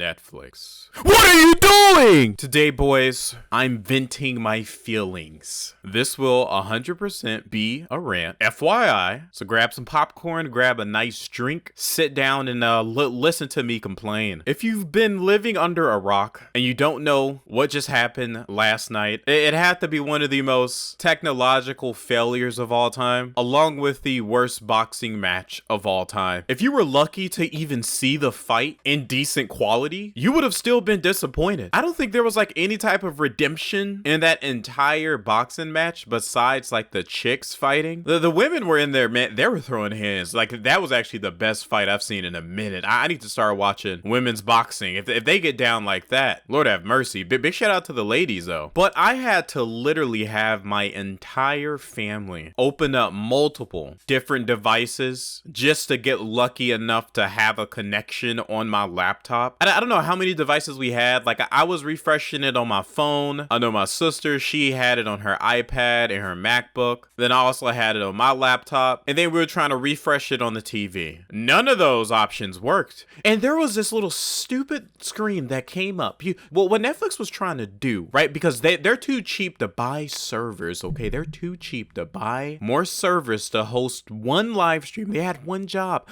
Netflix. What are you doing? Today, boys, I'm venting my feelings. This will 100% be a rant. FYI, so grab some popcorn, grab a nice drink, sit down and listen to me complain. If you've been living under a rock and you don't know what just happened last night, it had to be one of the most technological failures of all time, along with the worst boxing match of all time. If you were lucky to even see the fight in decent quality, you would have still been disappointed. I don't think there was like any type of redemption in that entire boxing match besides like the chicks fighting. The women were in there, man, they were throwing hands. Like that was actually the best fight I've seen in a minute. I need to start watching women's boxing. If they get down like that, Lord have mercy. Big shout out to the ladies though. But I had to literally have my entire family open up multiple different devices just to get lucky enough to have a connection on my laptop. I don't know how many devices we had. Like I was refreshing it on my phone. I know my sister, she had it on her iPad and her MacBook. Then I also had it on my laptop. And then we were trying to refresh it on the TV. None of those options worked. And there was this little stupid screen that came up. What Netflix was trying to do, right? Because they're too cheap to buy servers, okay? They're too cheap to buy more servers to host one live stream. They had one job,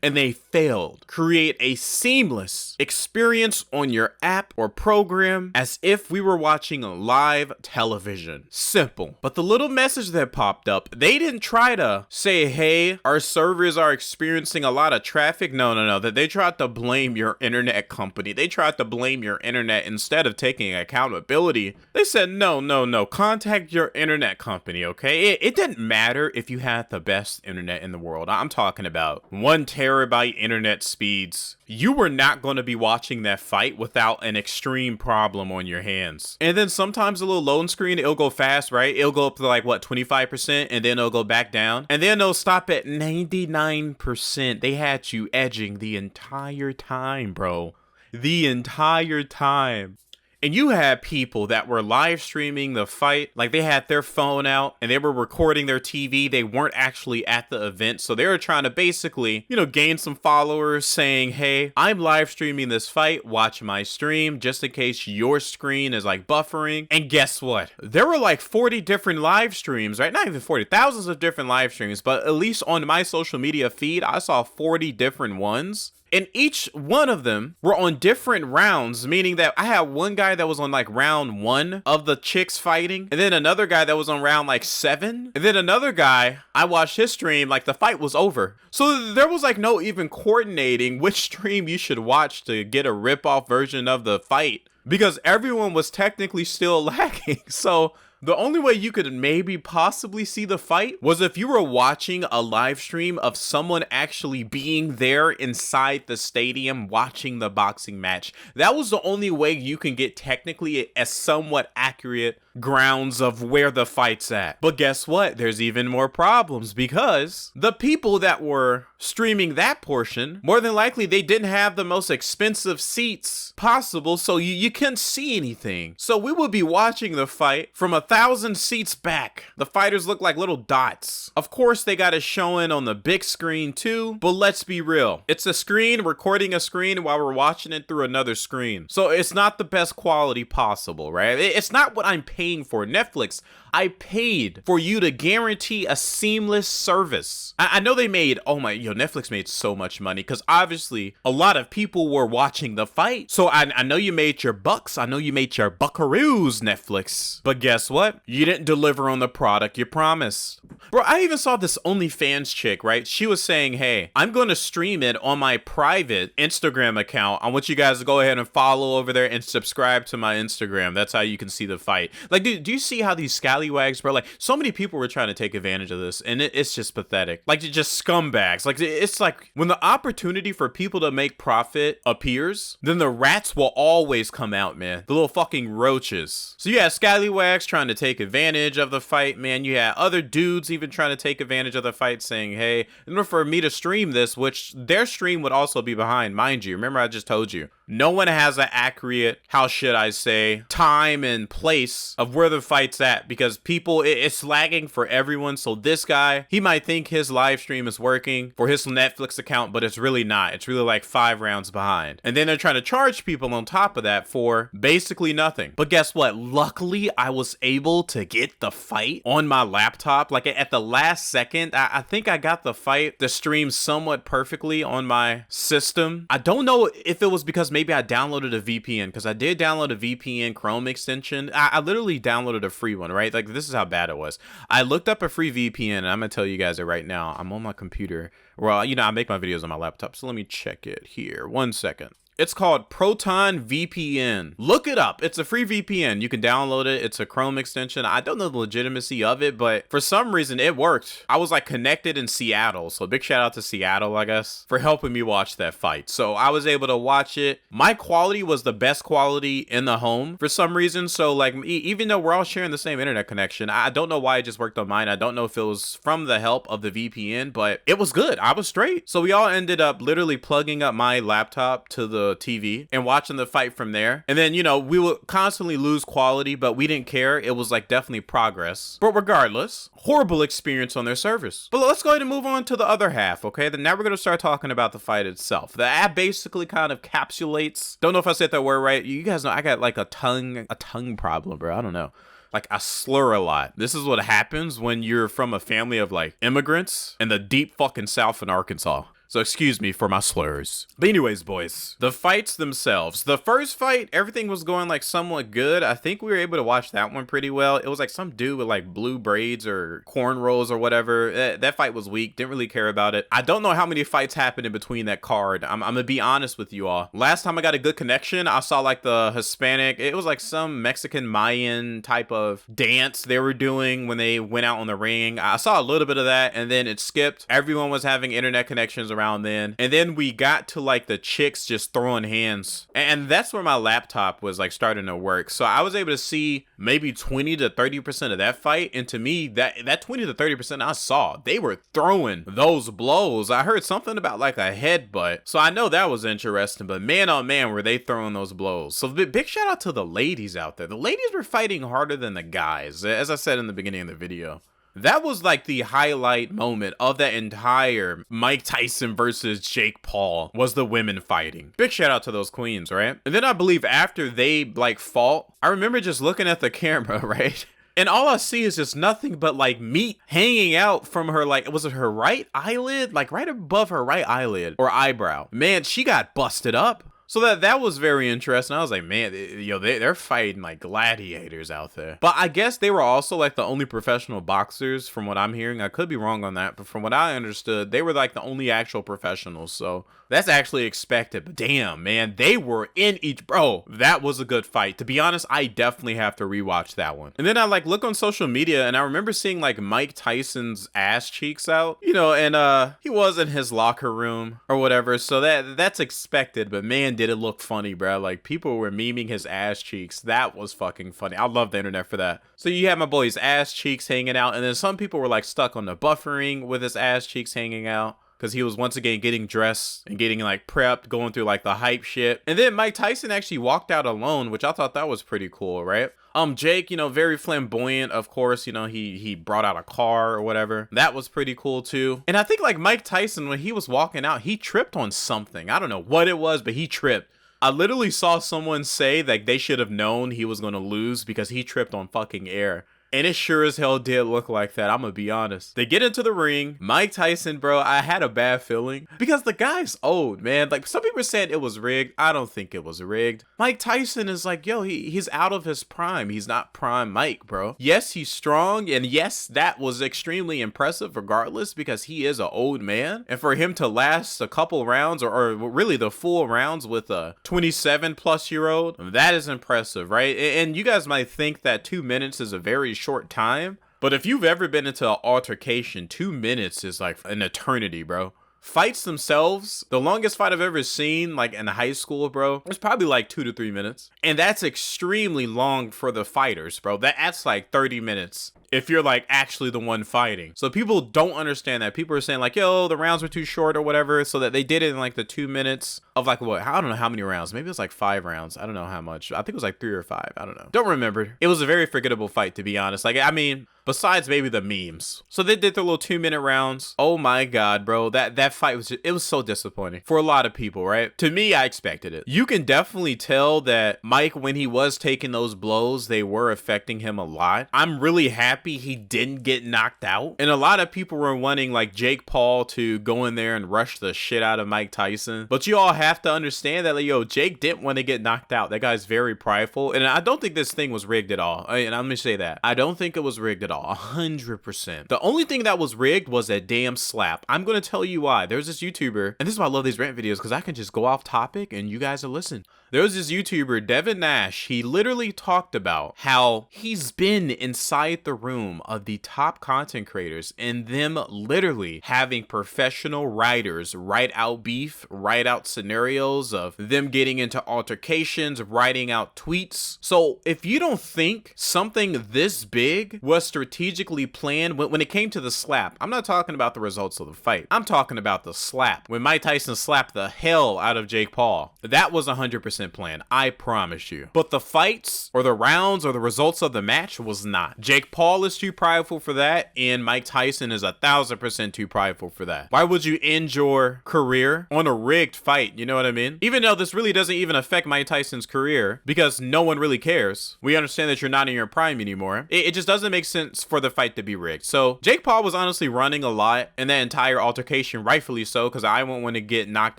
and they failed. Create a seamless experience on your app or program as if we were watching live television. Simple. But the little message that popped up, they didn't try to say, hey, our servers are experiencing a lot of traffic. No. That they tried to blame your internet company. They tried to blame your internet instead of taking accountability. They said, no, contact your internet company, okay? It didn't matter if you had the best internet in the world. I'm talking about 1 terabyte internet speeds. You were not going to be watching that fight without an extreme problem on your hands. And then sometimes a little loading screen, it'll go fast, right? It'll go up to like, 25%, and then it'll go back down. And then it'll stop at 99%. They had you edging the entire time, bro. The entire time. And you had people that were live streaming the fight, like they had their phone out and they were recording their TV. They weren't actually at the event. So they were trying to basically, gain some followers saying, hey, I'm live streaming this fight. Watch my stream just in case your screen is like buffering. And guess what? There were like 40 different live streams, right? Not even 40, thousands of different live streams. But at least on my social media feed, I saw 40 different ones. And each one of them were on different rounds, meaning that I had one guy that was on like round 1 of the chicks fighting, and then another guy that was on round like 7, and then another guy, I watched his stream, like the fight was over. So there was like no even coordinating which stream you should watch to get a rip-off version of the fight, because everyone was technically still lagging. So the only way you could maybe possibly see the fight was if you were watching a live stream of someone actually being there inside the stadium watching the boxing match. That was the only way you can get technically a somewhat accurate grounds of where the fight's at. But guess what? There's even more problems, because the people that were streaming that portion, more than likely they didn't have the most expensive seats possible, so you couldn't see anything. So we would be watching the fight from 1,000 seats back. The fighters look like little dots. Of course, they got it showing on the big screen too, but let's be real. It's a screen recording a screen while we're watching it through another screen. So it's not the best quality possible, right? It's not what I'm paying for. Netflix, I paid for you to guarantee a seamless service. I know they made, Netflix made so much money because obviously a lot of people were watching the fight. So I know you made your bucks. I know you made your buckaroos, Netflix. But guess what? You didn't deliver on the product you promised. Bro, I even saw this OnlyFans chick, right? She was saying, hey, I'm going to stream it on my private Instagram account. I want you guys to go ahead and follow over there and subscribe to my Instagram. That's how you can see the fight. Like, do you see how these scallywags, bro? Like, so many people were trying to take advantage of this, and it's just pathetic. Like, just scumbags. Like, it's like when the opportunity for people to make profit appears, then the rats will always come out, man. The little fucking roaches. So you had scallywags trying to take advantage of the fight, man. You had other dudes even trying to take advantage of the fight, saying, hey, in order for me to stream this, which their stream would also be behind, mind you. Remember, I just told you. No one has an accurate, how should I say, time and place of where the fight's at, because people, it's lagging for everyone. So this guy, he might think his live stream is working for his Netflix account, but it's really not. It's really like 5 rounds behind. And then they're trying to charge people on top of that for basically nothing. But guess what? Luckily, I was able to get the fight on my laptop. Like at the last second, I think I got the fight, the stream somewhat perfectly on my system. I don't know if it was because maybe I downloaded a VPN, because I did download a VPN Chrome extension. I literally downloaded a free one, right? Like this is how bad it was. I looked up a free VPN, and I'm gonna tell you guys it right now. I'm on my computer. Well, you know, I make my videos on my laptop, so let me check it here. 1 second. It's called Proton VPN. Look it up. It's a free VPN. You can download it. It's a Chrome extension. I don't know the legitimacy of it, but for some reason it worked. I was like connected in Seattle. So big shout out to Seattle, I guess, for helping me watch that fight. So I was able to watch it. My quality was the best quality in the home for some reason. So like even though we're all sharing the same internet connection, I don't know why it just worked on mine. I don't know if it was from the help of the VPN, but it was good. I was straight. So we all ended up literally plugging up my laptop to the TV and watching the fight from there. And then, you know, we would constantly lose quality, but we didn't care. It was like definitely progress. But regardless, horrible experience on their service. But let's go ahead and move on to the other half, okay? Then now we're going to start talking about the fight itself. The app basically kind of encapsulates, don't know if I said that word right. You guys know I got like a tongue problem, bro. I don't know. Like I slur a lot. This is what happens when you're from a family of like immigrants in the deep fucking South in Arkansas. So excuse me for my slurs. But anyways, boys, the fights themselves. The first fight, everything was going like somewhat good. I think we were able to watch that one pretty well. It was like some dude with like blue braids or cornrows or whatever. That fight was weak. Didn't really care about it. I don't know how many fights happened in between that card. I'm gonna be honest with you all. Last time I got a good connection, I saw like the Hispanic. It was like some Mexican Mayan type of dance they were doing when they went out on the ring. I saw a little bit of that and then it skipped. Everyone was having internet connections around then, and then we got to like the chicks just throwing hands, and that's where my laptop was like starting to work. So I was able to see maybe 20 to 30% of that fight, and to me that 20 to 30% I saw, they were throwing those blows. I heard something about like a headbutt, so I know that was interesting, but man oh man were they throwing those blows. So big shout out to the ladies out there. The ladies were fighting harder than the guys, as I said in the beginning of the video. That was like the highlight moment of that entire Mike Tyson versus Jake Paul, was the women fighting. Big shout out to those queens, right? And then I believe after they like fought, I remember just looking at the camera, right? And all I see is just nothing but like meat hanging out from her, like, was it her right eyelid? Like right above her right eyelid or eyebrow. Man, she got busted up. So that was very interesting. I was like, man, yo, they're fighting like gladiators out there. But I guess they were also like the only professional boxers from what I'm hearing. I could be wrong on that, but from what I understood, they were like the only actual professionals. So that's actually expected. But damn, man, they were in each, bro. That was a good fight. To be honest, I definitely have to rewatch that one. And then I like look on social media and I remember seeing like Mike Tyson's ass cheeks out, you know, and he was in his locker room or whatever. So that's expected, but man, did it look funny, bro. Like people were memeing his ass cheeks. That was fucking funny. I love the internet for that. So you had my boy's ass cheeks hanging out, and then some people were like stuck on the buffering with his ass cheeks hanging out, because he was once again getting dressed and getting like prepped, going through like the hype shit. And then Mike Tyson actually walked out alone, which I thought that was pretty cool, right? Jake, you know, very flamboyant, of course, you know, he brought out a car or whatever. That was pretty cool too. And I think like Mike Tyson, when he was walking out, he tripped on something. I don't know what it was, but he tripped. I literally saw someone say that they should have known he was going to lose because he tripped on fucking air. And it sure as hell did look like that, I'm gonna be honest. They get into the ring. Mike Tyson, bro, I had a bad feeling because the guy's old, man. Like some people said it was rigged. I don't think it was rigged. Mike Tyson is like, yo, he's out of his prime. He's not prime Mike, bro. Yes, he's strong. And yes, that was extremely impressive regardless because he is an old man. And for him to last a couple rounds or really the full rounds with a 27-plus-year-old, that is impressive, right? And you guys might think that 2 minutes is a very short time, but if you've ever been into an altercation, 2 minutes is like an eternity, bro. Fights themselves, the longest fight I've ever seen, like in high school, bro, it's probably like 2 to 3 minutes. And that's extremely long for the fighters, bro. That's like 30 minutes. if you're like actually the one fighting. So people don't understand that. People are saying like, yo, the rounds were too short or whatever, so that they did it in like the 2 minutes of like what, I don't know how many rounds. Maybe it was like 5 rounds. I don't know how much. I think it was like 3 or 5. I don't know. Don't remember. It was a very forgettable fight, to be honest. Like, I mean, besides maybe the memes. So they did their little 2-minute rounds. Oh my God, bro. That fight was just, it was so disappointing for a lot of people, right? To me, I expected it. You can definitely tell that Mike, when he was taking those blows, they were affecting him a lot. I'm really happy he didn't get knocked out. And a lot of people were wanting like Jake Paul to go in there and rush the shit out of Mike Tyson. But you all have to understand that, like, yo, Jake didn't want to get knocked out. That guy's very prideful. And I don't think this thing was rigged at all. And I'm gonna say that. I don't think it was rigged at all. 100%. The only thing that was rigged was that damn slap. I'm gonna tell you why. There's this YouTuber, and this is why I love these rant videos, because I can just go off topic and you guys will listen. There was this YouTuber, Devin Nash. He literally talked about how he's been inside the room of the top content creators and them literally having professional writers write out beef, write out scenarios of them getting into altercations, writing out tweets. So if you don't think something this big was strategically planned when it came to the slap, I'm not talking about the results of the fight. I'm talking about the slap. When Mike Tyson slapped the hell out of Jake Paul, that was 100% plan, I promise you. But the fights or the rounds or the results of the match was not. Jake Paul is too prideful for that, and Mike Tyson is 1,000% too prideful for that. Why would you end your career on a rigged fight? You know what I mean? Even though this really doesn't even affect Mike Tyson's career, because no one really cares. We understand that you're not in your prime anymore. It just doesn't make sense for the fight to be rigged. So Jake Paul was honestly running a lot in that entire altercation, rightfully so, because I won't want to get knocked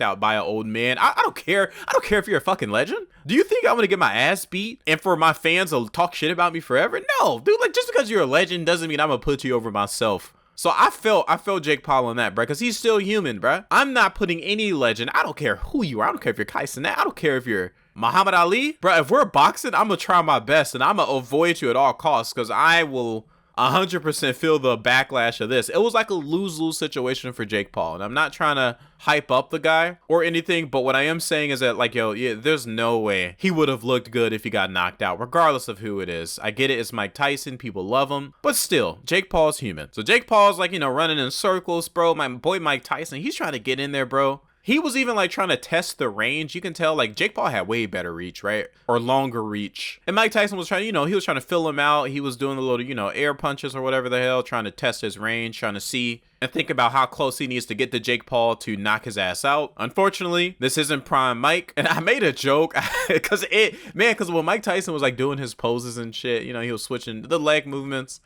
out by an old man. I don't care. I don't care if you're a fucking legend. Do you think I'm gonna get my ass beat and for my fans to talk shit about me forever? No, dude, like, just because you're a legend doesn't mean I'm gonna put you over myself. So I felt Jake Paul on that, bro, because he's still human, bro. I'm not putting any legend. I don't care who you are. I don't care if you're Tyson. I don't care if you're Muhammad Ali, bro. If we're boxing, I'm gonna try my best and I'm gonna avoid you at all costs, because I will 100% feel the backlash of this. It was like a lose-lose situation for Jake Paul, and I'm not trying to hype up the guy or anything, but what I am saying is that, like, yo, yeah, there's no way he would have looked good if he got knocked out, regardless of who it is. I get it, it's Mike Tyson, people love him, but still, Jake Paul's human. So Jake Paul's like, you know, running in circles, bro. My boy Mike Tyson, he's trying to get in there, bro. He was even like trying to test the range. You can tell like Jake Paul had way better reach, right? Or longer reach. And Mike Tyson was trying, you know, he was trying to fill him out. He was doing a little, you know, air punches or whatever the hell, trying to test his range, trying to see and think about how close he needs to get to Jake Paul to knock his ass out. Unfortunately, this isn't prime Mike. And I made a joke because when Mike Tyson was like doing his poses and shit, you know, he was switching the leg movements.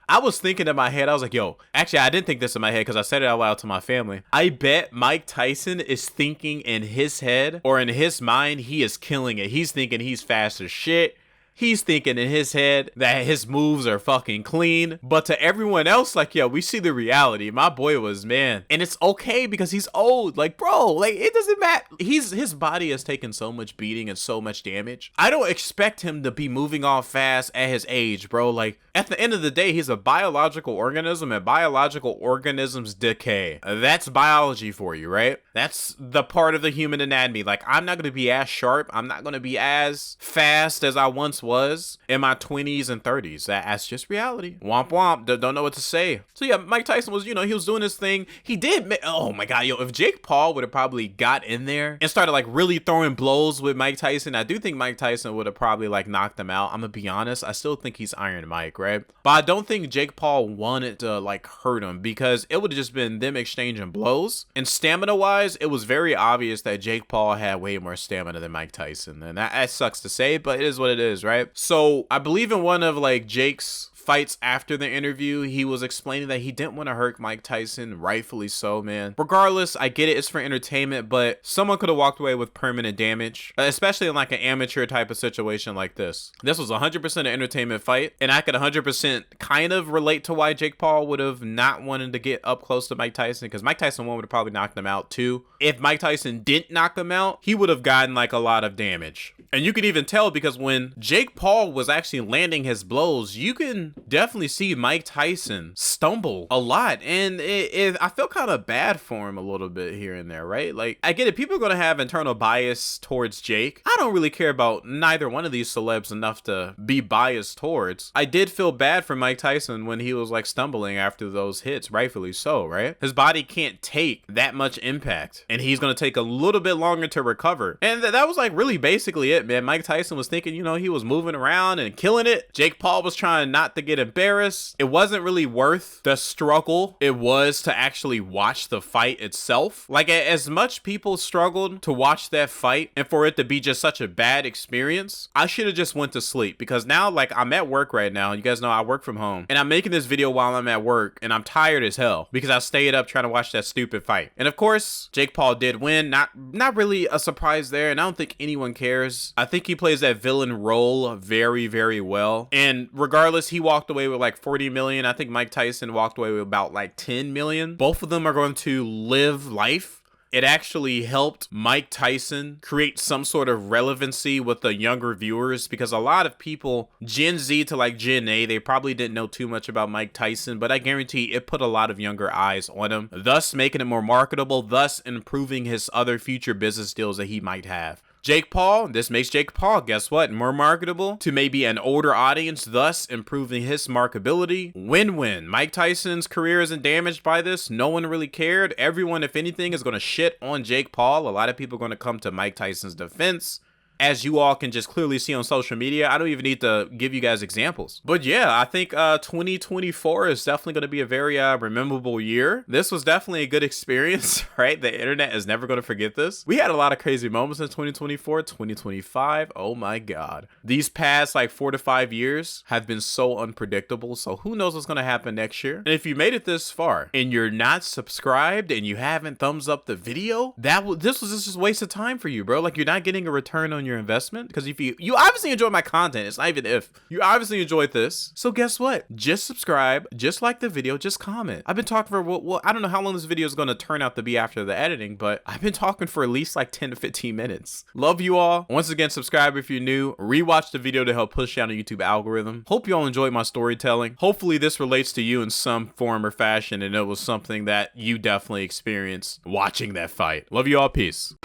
I was thinking in my head, I was like, yo, actually, I didn't think this in my head because I said it out loud to my family. I bet Mike Tyson is thinking in his head or in his mind, he is killing it. He's thinking he's fast as shit. He's thinking in his head that his moves are fucking clean. But to everyone else, like, yo, we see the reality. My boy was, man. And it's okay because he's old. Like, bro, like, it doesn't matter. His body has taken so much beating and so much damage. I don't expect him to be moving off fast at his age, bro. Like, at the end of the day, he's a biological organism and biological organisms decay. That's biology for you, right? That's the part of the human anatomy. Like, I'm not going to be as sharp. I'm not going to be as fast as I once was in my 20s and 30s. That's just reality. Womp womp. Don't know what to say. So yeah, Mike Tyson was, you know, he was doing his thing. He did. Oh my God, yo, if Jake Paul would have probably got in there and started like really throwing blows with Mike Tyson, I do think Mike Tyson would have probably like knocked him out. I'm gonna be honest. I still think he's Iron Mike, right? But I don't think Jake Paul wanted to like hurt him because it would have just been them exchanging blows. And stamina wise, it was very obvious that Jake Paul had way more stamina than Mike Tyson. And that sucks to say, but it is what it is, right? So I believe in one of like Jake's fights after the interview, he was explaining that he didn't want to hurt Mike Tyson, rightfully so, man. Regardless, I get it, it's for entertainment, but someone could have walked away with permanent damage, especially in like an amateur type of situation like this. This was 100% an entertainment fight, and I could 100% kind of relate to why Jake Paul would have not wanted to get up close to Mike Tyson, because Mike Tyson would have probably knocked him out too. If Mike Tyson didn't knock him out, he would have gotten like a lot of damage. And you can even tell because when Jake Paul was actually landing his blows, you can definitely see Mike Tyson stumble a lot. And I feel kind of bad for him a little bit here and there, right? Like, I get it. People are going to have internal bias towards Jake. I don't really care about neither one of these celebs enough to be biased towards. I did feel bad for Mike Tyson when he was like stumbling after those hits, rightfully so, right? His body can't take that much impact and he's going to take a little bit longer to recover. And that was like really basically it, man. Mike Tyson was thinking, you know, he was moving around and killing it. Jake Paul was trying not to get embarrassed. It wasn't really worth the struggle it was to actually watch the fight itself. Like, as much people struggled to watch that fight and for it to be just such a bad experience, I should have just went to sleep, because now, like, I'm at work right now. You guys know I work from home and I'm making this video while I'm at work and I'm tired as hell because I stayed up trying to watch that stupid fight. And of course, Jake Paul did win. Not really a surprise there, and I don't think anyone cares. I think he plays that villain role very, very well. And regardless, he walked away with like 40 million. I think Mike Tyson walked away with about like 10 million. Both of them are going to live life. It actually helped Mike Tyson create some sort of relevancy with the younger viewers, because a lot of people, Gen Z to like Gen A, they probably didn't know too much about Mike Tyson, but I guarantee it put a lot of younger eyes on him, thus making it more marketable, thus improving his other future business deals that he might have. Jake Paul, this makes Jake Paul, guess what, more marketable to maybe an older audience, thus improving his marketability. Win-win. Mike Tyson's career isn't damaged by this. No one really cared. Everyone, if anything, is going to shit on Jake Paul. A lot of people are going to come to Mike Tyson's defense. As you all can just clearly see on social media, I don't even need to give you guys examples. But yeah, I think 2024 is definitely going to be a very memorable year. This was definitely a good experience, right? The internet is never going to forget this. We had a lot of crazy moments in 2024, 2025. Oh my God. These past like 4 to 5 years have been so unpredictable. So who knows what's going to happen next year? And if you made it this far and you're not subscribed and you haven't thumbs up the video, this was just a waste of time for you, bro. Like, you're not getting a return on your investment, because if you obviously enjoy my content, it's not even if you obviously enjoyed this, so guess what, just subscribe, just like the video, just comment. I've been talking for well, I don't know how long this video is going to turn out to be after the editing, but I've been talking for at least like 10 to 15 minutes. Love you all. Once again, subscribe if you're new, rewatch the video to help push down the YouTube algorithm. Hope you all enjoyed my storytelling. Hopefully this relates to you in some form or fashion and it was something that you definitely experienced watching that fight. Love you all. Peace.